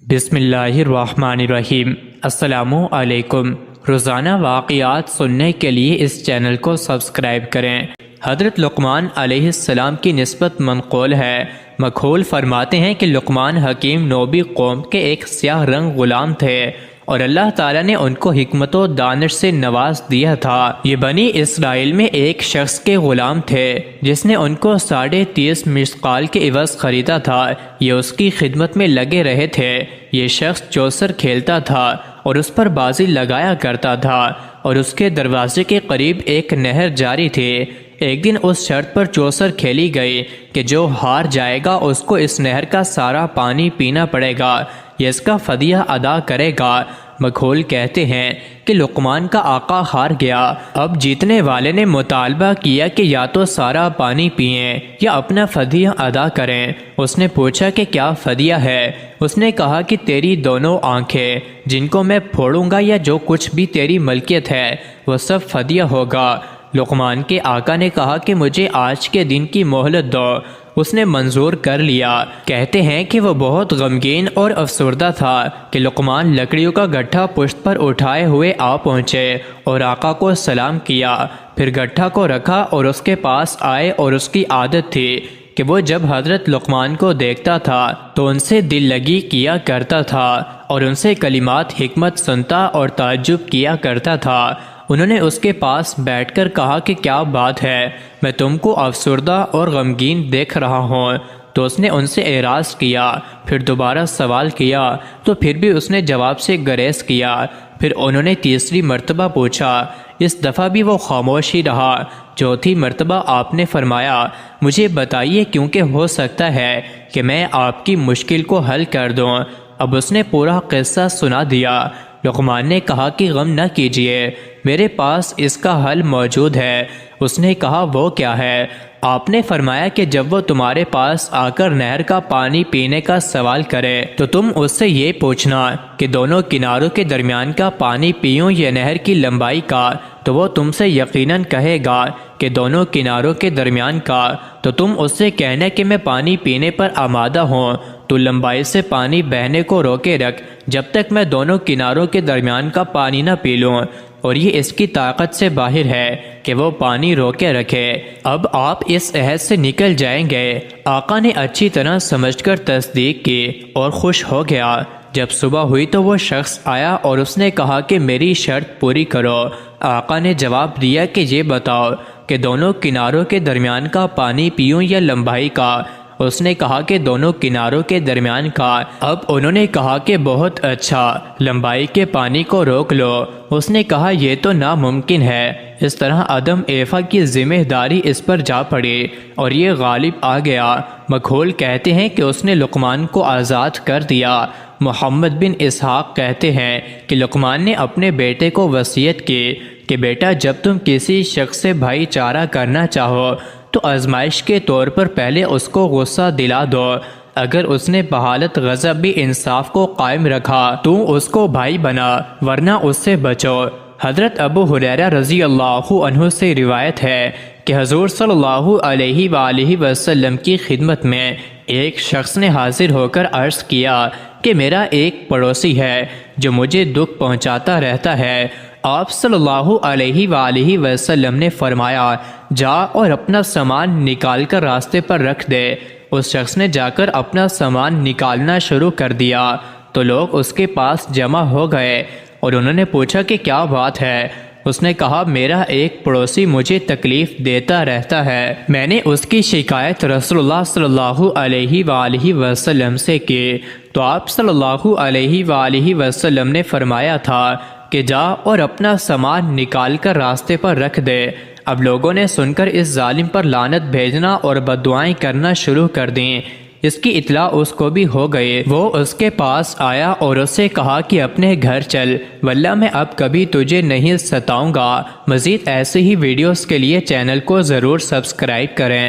بسم اللہ الرحمن الرحیم۔ السلام علیکم۔ روزانہ واقعات سننے کے لیے اس چینل کو سبسکرائب کریں۔ حضرت لقمان علیہ السلام کی نسبت منقول ہے۔ مکحول فرماتے ہیں کہ لقمان حکیم نوبی قوم کے ایک سیاہ رنگ غلام تھے اور اللہ تعالیٰ نے ان کو حکمت و دانش سے نواز دیا تھا۔ یہ بنی اسرائیل میں ایک شخص کے غلام تھے جس نے ان کو 30.5 مسقال کے عوض خریدا تھا۔ یہ اس کی خدمت میں لگے رہے تھے۔ یہ شخص چوسر کھیلتا تھا اور اس پر بازی لگایا کرتا تھا اور اس کے دروازے کے قریب ایک نہر جاری تھی۔ ایک دن اس شرط پر چوسر کھیلی گئی کہ جو ہار جائے گا اس کو اس نہر کا سارا پانی پینا پڑے گا، یہ اس کا فدیہ ادا کرے گا۔ مکحول کہتے ہیں کہ لقمان کا آقا ہار گیا۔ اب جیتنے والے نے مطالبہ کیا کہ یا تو سارا پانی پئیں یا اپنا فدیہ ادا کریں۔ اس نے پوچھا کہ کیا فدیہ ہے؟ اس نے کہا کہ تیری دونوں آنکھیں جن کو میں پھوڑوں گا یا جو کچھ بھی تیری ملکیت ہے وہ سب فدیہ ہوگا۔ لقمان کے آقا نے کہا کہ مجھے آج کے دن کی مہلت دو۔ اس نے منظور کر لیا۔ کہتے ہیں کہ وہ بہت غمگین اور افسردہ تھا کہ لقمان لکڑیوں کا گٹھا پشت پر اٹھائے ہوئے آ پہنچے اور آقا کو سلام کیا، پھر گٹھا کو رکھا اور اس کے پاس آئے اور اس کی عادت تھی کہ وہ جب حضرت لقمان کو دیکھتا تھا تو ان سے دل لگی کیا کرتا تھا اور ان سے کلمات حکمت سنتا اور تعجب کیا کرتا تھا۔ انہوں نے اس کے پاس بیٹھ کر کہا کہ کیا بات ہے، میں تم کو افسردہ اور غمگین دیکھ رہا ہوں۔ تو اس نے ان سے اعراض کیا، پھر دوبارہ سوال کیا تو پھر بھی اس نے جواب سے گریز کیا۔ پھر انہوں نے تیسری مرتبہ پوچھا، اس دفعہ بھی وہ خاموش ہی رہا۔ چوتھی مرتبہ آپ نے فرمایا، مجھے بتائیے کیونکہ ہو سکتا ہے کہ میں آپ کی مشکل کو حل کر دوں۔ اب اس نے پورا قصہ سنا دیا۔ لقمان نے کہا کہ غم نہ کیجیے، میرے پاس اس کا حل موجود ہے۔ اس نے کہا وہ کیا ہے؟ آپ نے فرمایا کہ جب وہ تمہارے پاس آ کر نہر کا پانی پینے کا سوال کرے تو تم اس سے یہ پوچھنا کہ دونوں کناروں کے درمیان کا پانی پیوں یا نہر کی لمبائی کا، تو وہ تم سے یقیناً کہے گا کہ دونوں کناروں کے درمیان کا۔ تو تم اس سے کہنا کہ میں پانی پینے پر آمادہ ہوں، تو لمبائی سے پانی بہنے کو روکے رکھ جب تک میں دونوں کناروں کے درمیان کا پانی نہ پی لوں، اور یہ اس کی طاقت سے باہر ہے کہ وہ پانی روکے رکھے۔ اب آپ اس عہد سے نکل جائیں گے۔ آقا نے اچھی طرح سمجھ کر تصدیق کی اور خوش ہو گیا۔ جب صبح ہوئی تو وہ شخص آیا اور اس نے کہا کہ میری شرط پوری کرو۔ آقا نے جواب دیا کہ یہ بتاؤ کہ دونوں کناروں کے درمیان کا پانی پیوں یا لمبائی کا؟ اس نے کہا کہ دونوں کناروں کے درمیان کا۔ اب انہوں نے کہا کہ بہت اچھا، لمبائی کے پانی کو روک لو۔ اس نے کہا یہ تو ناممکن ہے۔ اس طرح عدم ایفا کی ذمہ داری اس پر جا پڑی اور یہ غالب آ گیا۔ مکحول کہتے ہیں کہ اس نے لقمان کو آزاد کر دیا۔ محمد بن اسحاق کہتے ہیں کہ لقمان نے اپنے بیٹے کو وصیت کی کہ بیٹا جب تم کسی شخص سے بھائی چارہ کرنا چاہو تو آزمائش کے طور پر پہلے اس کو غصہ دلا دو۔ اگر اس نے بحالت غضب بھی انصاف کو قائم رکھا تو اس کو بھائی بنا، ورنہ اس سے بچو۔ حضرت ابو ہریرہ رضی اللہ عنہ سے روایت ہے کہ حضور صلی اللہ علیہ وآلہ وسلم کی خدمت میں ایک شخص نے حاضر ہو کر عرض کیا کہ میرا ایک پڑوسی ہے جو مجھے دکھ پہنچاتا رہتا ہے۔ آپ صلی اللہ علیہ وآلہ وسلم نے فرمایا، جا اور اپنا سامان نکال کر راستے پر رکھ دے۔ اس شخص نے جا کر اپنا سامان نکالنا شروع کر دیا تو لوگ اس کے پاس جمع ہو گئے اور انہوں نے پوچھا کہ کیا بات ہے؟ اس نے کہا میرا ایک پڑوسی مجھے تکلیف دیتا رہتا ہے۔ میں نے اس کی شکایت رسول اللہ صلی اللہ علیہ وآلہ وسلم سے کی تو آپ صلی اللہ علیہ وآلہ وسلم نے فرمایا تھا کہ جا اور اپنا سامان نکال کر راستے پر رکھ دے۔ اب لوگوں نے سن کر اس ظالم پر لعنت بھیجنا اور بددعائیں کرنا شروع کر دیں۔ اس کی اطلاع اس کو بھی ہو گئی۔ وہ اس کے پاس آیا اور اس سے کہا کہ اپنے گھر چل، واللہ میں اب کبھی تجھے نہیں ستاؤں گا۔ مزید ایسے ہی ویڈیوز کے لیے چینل کو ضرور سبسکرائب کریں۔